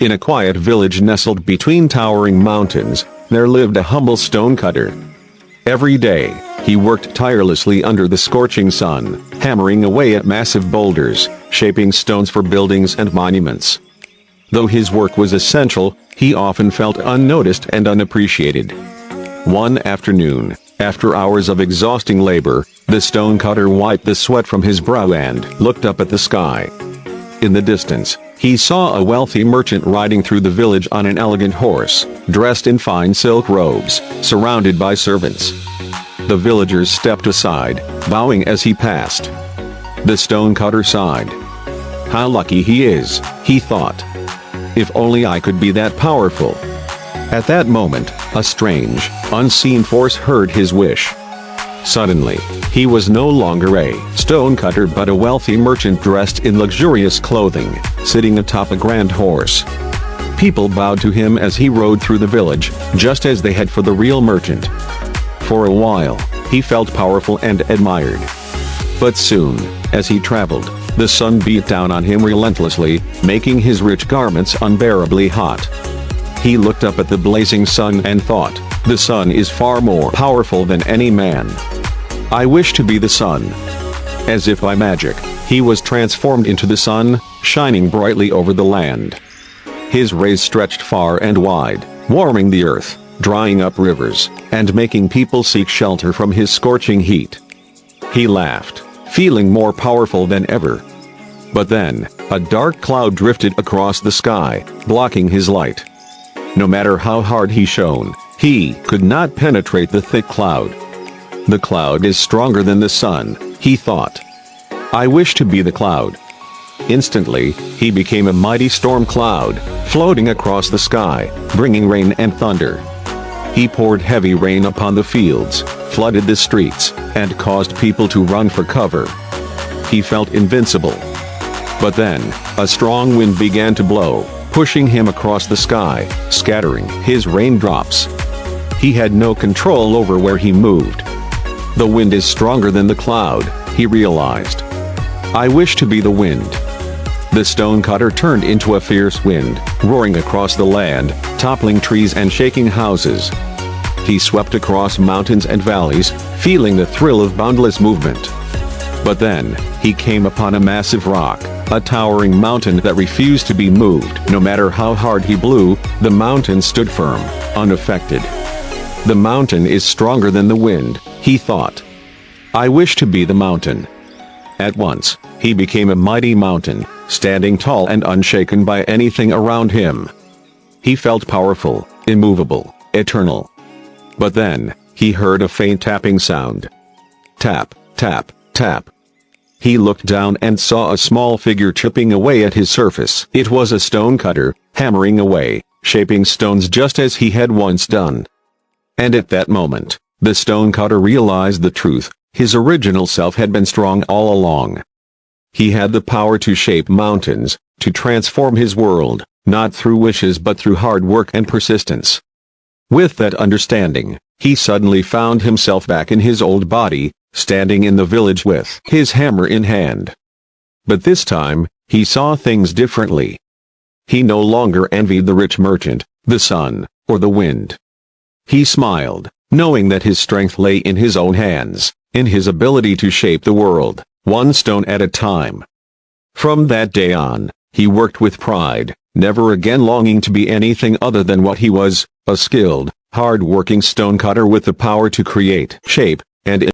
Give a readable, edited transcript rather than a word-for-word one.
In a quiet village nestled between towering mountains, there lived a humble stonecutter. Every day, he worked tirelessly under the scorching sun, hammering away at massive boulders, shaping stones for buildings and monuments. Though his work was essential, he often felt unnoticed and unappreciated. One afternoon, after hours of exhausting labor, the stonecutter wiped the sweat from his brow and looked up at the sky. In the distance, he saw a wealthy merchant riding through the village on an elegant horse, dressed in fine silk robes, surrounded by servants. The villagers stepped aside, bowing as he passed. The stonecutter sighed. "How lucky he is," he thought. "If only I could be that powerful." At that moment, a strange, unseen force heard his wish. Suddenly, he was no longer a stonecutter but a wealthy merchant dressed in luxurious clothing, sitting atop a grand horse. People bowed to him as he rode through the village, just as they had for the real merchant. For a while, he felt powerful and admired. But soon, as he traveled, the sun beat down on him relentlessly, making his rich garments unbearably hot. He looked up at the blazing sun and thought, "The sun is far more powerful than any man. I wish to be the sun." As if by magic, he was transformed into the sun, shining brightly over the land. His rays stretched far and wide, warming the earth, drying up rivers, and making people seek shelter from his scorching heat. He laughed, feeling more powerful than ever. But then, a dark cloud drifted across the sky, blocking his light. No matter how hard he shone, he could not penetrate the thick cloud. "The cloud is stronger than the sun," he thought. "I wish to be the cloud." Instantly, he became a mighty storm cloud, floating across the sky, bringing rain and thunder. He poured heavy rain upon the fields, flooded the streets, and caused people to run for cover. He felt invincible. But then, a strong wind began to blow, pushing him across the sky, scattering his raindrops. He had no control over where he moved. "The wind is stronger than the cloud," he realized. "I wish to be the wind." The stonecutter turned into a fierce wind, roaring across the land, toppling trees and shaking houses. He swept across mountains and valleys, feeling the thrill of boundless movement. But then, he came upon a massive rock, a towering mountain that refused to be moved. No matter how hard he blew, the mountain stood firm, unaffected. "The mountain is stronger than the wind," he thought. "I wish to be the mountain." At once, he became a mighty mountain, standing tall and unshaken by anything around him. He felt powerful, immovable, eternal. But then, he heard a faint tapping sound. Tap, tap, tap. He looked down and saw a small figure chipping away at his surface. It was a stonecutter, hammering away, shaping stones just as he had once done. And at that moment, the stonecutter realized the truth. His original self had been strong all along. He had the power to shape mountains, to transform his world, not through wishes but through hard work and persistence. With that understanding, he suddenly found himself back in his old body, standing in the village with his hammer in hand. But this time, he saw things differently. He no longer envied the rich merchant, the sun, or the wind. He smiled, knowing that his strength lay in his own hands, in his ability to shape the world, one stone at a time. From that day on, he worked with pride, never again longing to be anything other than what he was, a skilled, hard-working stonecutter with the power to create, shape, and